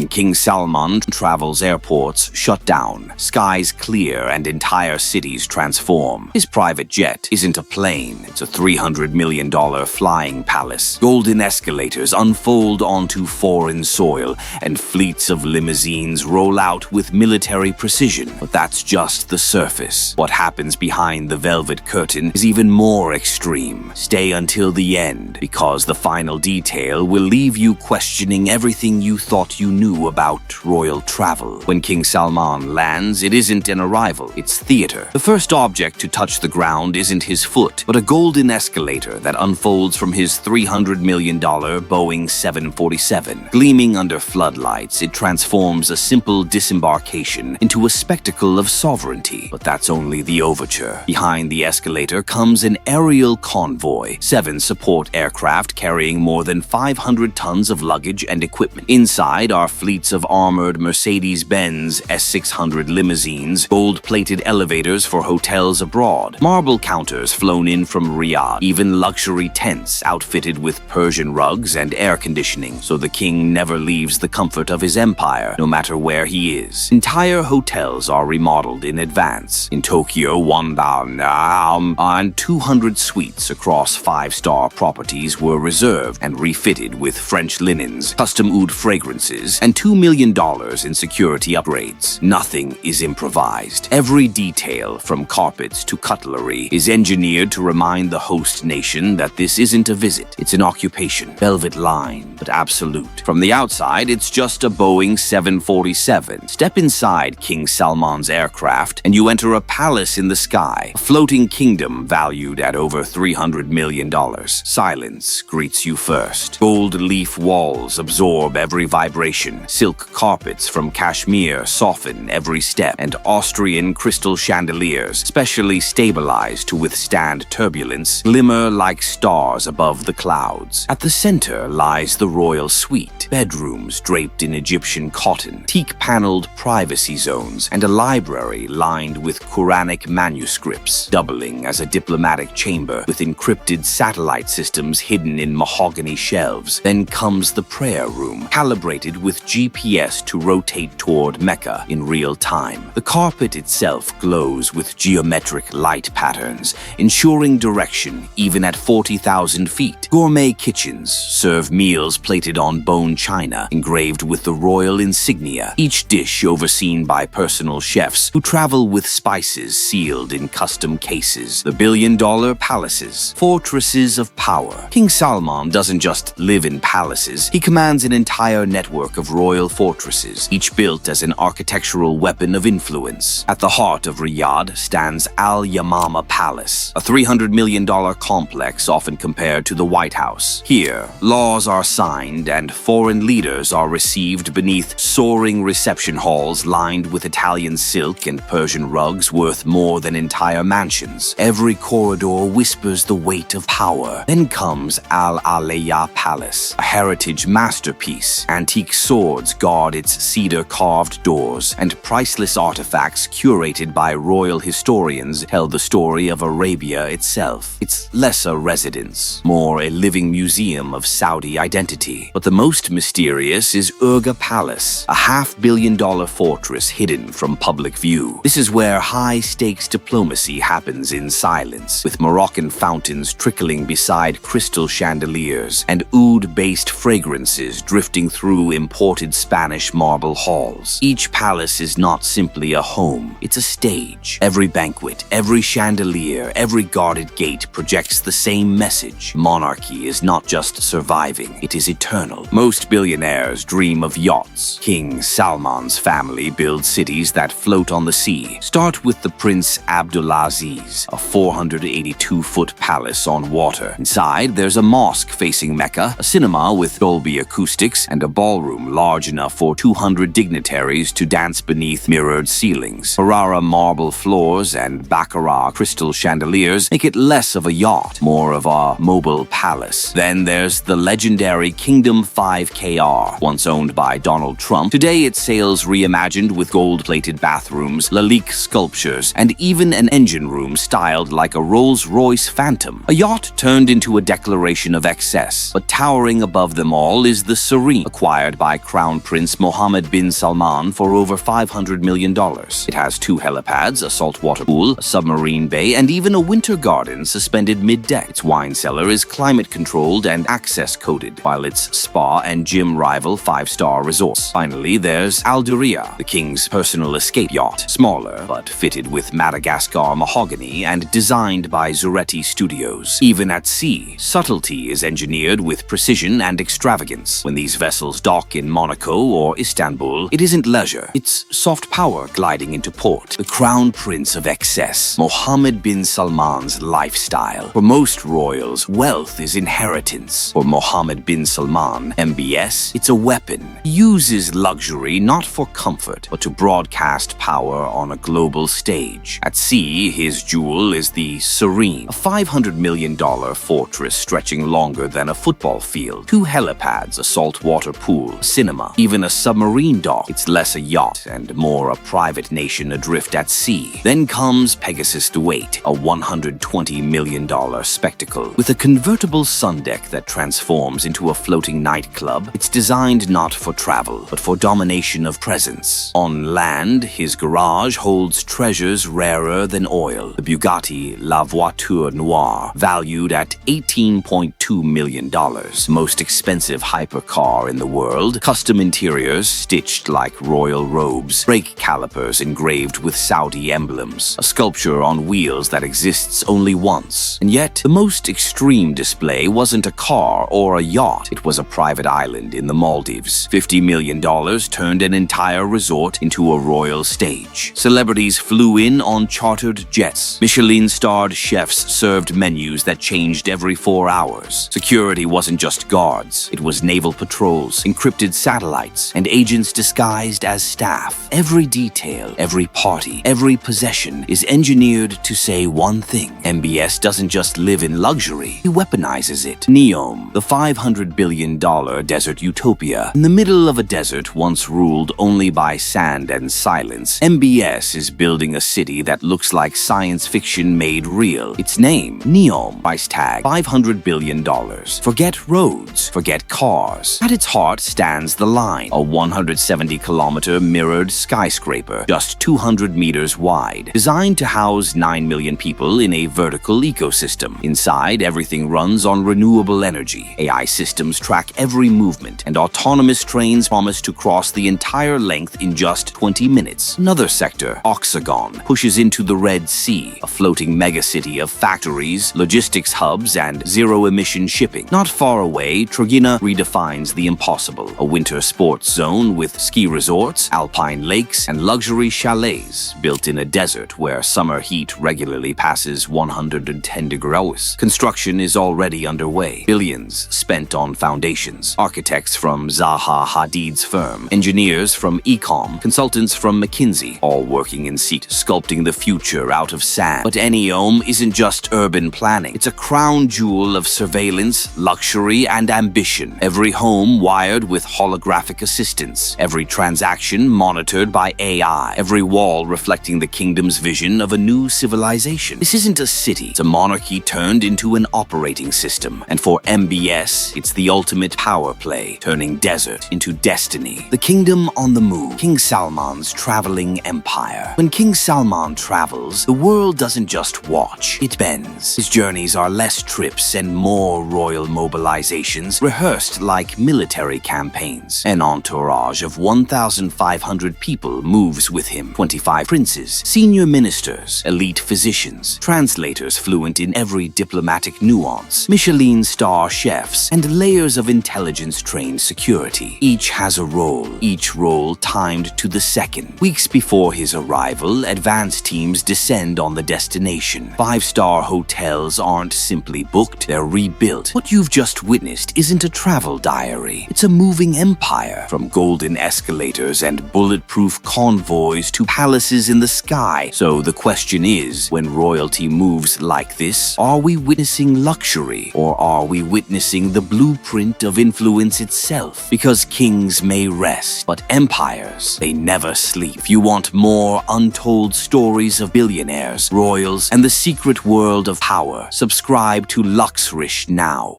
When King Salman travels, airports shut down, skies clear, and entire cities transform. His private jet isn't a plane, it's a $300 million flying palace. Golden escalators unfold onto foreign soil, and fleets of limousines roll out with military precision. But that's just the surface. What happens behind the velvet curtain is even more extreme. Stay until the end, because the final detail will leave you questioning everything you thought you knew about royal travel. When King Salman lands, it isn't an arrival, it's theater. The first object to touch the ground isn't his foot, but a golden escalator that unfolds from his $300 million Boeing 747. Gleaming under floodlights, it transforms a simple disembarkation into a spectacle of sovereignty. But that's only the overture. Behind the escalator comes an aerial convoy, 7 support aircraft carrying more than 500 tons of luggage and equipment. Inside are fleets of armored Mercedes-Benz S600 limousines, gold-plated elevators for hotels abroad, marble counters flown in from Riyadh, even luxury tents outfitted with Persian rugs and air conditioning, so the king never leaves the comfort of his empire, no matter where he is. Entire hotels are remodeled in advance. In Tokyo, 200 suites across 5-star properties were reserved and refitted with French linens, custom oud fragrances, and $2 million in security upgrades. Nothing is improvised. Every detail, from carpets to cutlery, is engineered to remind the host nation that this isn't a visit, it's an occupation. Velvet line, but absolute. From the outside, it's just a Boeing 747. Step inside King Salman's aircraft, and you enter a palace in the sky, a floating kingdom valued at over $300 million. Silence greets you first. Gold leaf walls absorb every vibration. Silk carpets from Kashmir soften every step, and Austrian crystal chandeliers, specially stabilized to withstand turbulence, glimmer like stars above the clouds. At the center lies the royal suite, bedrooms draped in Egyptian cotton, teak-paneled privacy zones, and a library lined with Quranic manuscripts, doubling as a diplomatic chamber with encrypted satellite systems hidden in mahogany shelves. Then comes the prayer room, calibrated with GPS to rotate toward Mecca in real time. The carpet itself glows with geometric light patterns, ensuring direction even at 40,000 feet. Gourmet kitchens serve meals plated on bone china, engraved with the royal insignia, each dish overseen by personal chefs who travel with spices sealed in custom cases. The billion-dollar palaces, fortresses of power. King Salman doesn't just live in palaces, he commands an entire network of royal fortresses, each built as an architectural weapon of influence. At the heart of Riyadh stands Al Yamama Palace, a $300 million complex often compared to the White House. Here, laws are signed and foreign leaders are received beneath soaring reception halls lined with Italian silk and Persian rugs worth more than entire mansions. Every corridor whispers the weight of power. Then comes Al Alaya Palace, a heritage masterpiece. Antique swords guard its cedar-carved doors, and priceless artifacts curated by royal historians tell the story of Arabia itself. It's less a residence, more a living museum of Saudi identity. But the most mysterious is Urga Palace, a $500 million fortress hidden from public view. This is where high-stakes diplomacy happens in silence, with Moroccan fountains trickling beside crystal chandeliers and oud-based fragrances drifting through imported Spanish marble halls. Each palace is not simply a home, it's a stage. Every banquet, every chandelier, every guarded gate projects the same message. Monarchy is not just surviving, it is eternal. Most billionaires dream of yachts. King Salman's family builds cities that float on the sea. Start with the Prince Abdulaziz, a 482-foot palace on water. Inside, there's a mosque facing Mecca, a cinema with Dolby acoustics, and a ballroom large enough for 200 dignitaries to dance beneath mirrored ceilings. Carrara marble floors and Baccarat crystal chandeliers make it less of a yacht, more of a mobile palace. Then there's the legendary Kingdom 5KR, once owned by Donald Trump. Today it sails reimagined with gold-plated bathrooms, Lalique sculptures, and even an engine room styled like a Rolls-Royce Phantom. A yacht turned into a declaration of excess, but towering above them all is the Serene, acquired by Crown Prince Mohammed bin Salman for over $500 million. It has 2 helipads, a saltwater pool, a submarine bay, and even a winter garden suspended mid-deck. Its wine cellar is climate-controlled and access-coded, while its spa and gym rival 5-star resorts. Finally, there's Alderia, the king's personal escape yacht, smaller but fitted with Madagascar mahogany and designed by Zuretti Studios. Even at sea, subtlety is engineered with precision and extravagance. When these vessels dock in Monaco or Istanbul, it isn't leisure, it's soft power gliding into port. The crown prince of excess, Mohammed bin Salman's lifestyle. For most royals, wealth is inheritance. For Mohammed bin Salman, MBS, it's a weapon. He uses luxury not for comfort, but to broadcast power on a global stage. At sea, his jewel is the Serene, a $500 million fortress stretching longer than a football field. 2 helipads, a saltwater pool, a cinema, even a submarine dock. It's less a yacht and more a private nation adrift at sea. Then comes Pegasus the Weight, a $120 million spectacle. With a convertible sun deck that transforms into a floating nightclub, it's designed not for travel, but for domination of presence. On land, his garage holds treasures rarer than oil. The Bugatti La Voiture Noire, valued at $18.2 million, most expensive hypercar in the world, custom interiors stitched like royal robes, brake calipers engraved with Saudi emblems, a sculpture on wheels that exists only once. And yet, the most extreme display wasn't a car or a yacht, it was a private island in the Maldives. $50 million turned an entire resort into a royal stage. Celebrities flew in on chartered jets. Michelin-starred chefs served menus that changed every 4 hours. Security wasn't just guards, it was naval patrols, encrypted satellites, and agents disguised as staff. Every detail, every party, every possession is engineered to say one thing. MBS doesn't just live in luxury, he weaponizes it. Neom, the $500 billion desert utopia. In the middle of a desert once ruled only by sand and silence, MBS is building a city that looks like science fiction made real. Its name, Neom, price tag $500 billion. Forget roads, forget cars. At its heart stands The Line, a 170-kilometer mirrored skyscraper, just 200 meters wide, designed to house 9 million people in a vertical ecosystem. Inside, everything runs on renewable energy. AI systems track every movement, and autonomous trains promise to cross the entire length in just 20 minutes. Another sector, Oxagon, pushes into the Red Sea, a floating megacity of factories, logistics hubs, and zero-emission shipping. Not far away, Trogina redefines the impossible, a winter sports zone with ski resorts, alpine lakes, and luxury chalets built in a desert where summer heat regularly passes 110 degrees. Construction is already underway. Billions spent on foundations. Architects from Zaha Hadid's firm, engineers from Ecom, consultants from McKinsey, all working in seat, sculpting the future out of sand. But Neom isn't just urban planning. It's a crown jewel of surveillance, luxury, and ambition. Every home wired with holographic assistance. Every transaction monitored by AI. Every wall reflecting the kingdom's vision of a new civilization. This isn't a city. It's a monarchy turned into an operating system. And for MBS, it's the ultimate power play, turning desert into destiny. The kingdom on the move. King Salman's traveling empire. When King Salman travels, the world doesn't just watch, it bends. His journeys are less trips and more royal mobilizations, rehearsed like military campaigns. An entourage of 1,500 people moves with him. 25 princes, senior ministers, elite physicians, translators fluent in every diplomatic nuance, Michelin star chefs, and layers of intelligence-trained security. Each has a role, each role timed to the second. Weeks before his arrival, advance teams descend on the destination. 5-star hotels aren't simply booked, they're rebuilt. What you've just witnessed isn't a travel diary. It's a moving empire, from golden escalators and bulletproof convoys to palaces in the sky. So the question is, when royalty moves like this, are we witnessing luxury, or are we witnessing the blueprint of influence itself? Because kings may rest, but empires, they never sleep. If you want more untold stories of billionaires, royals, and the secret world of power, subscribe to Richest now.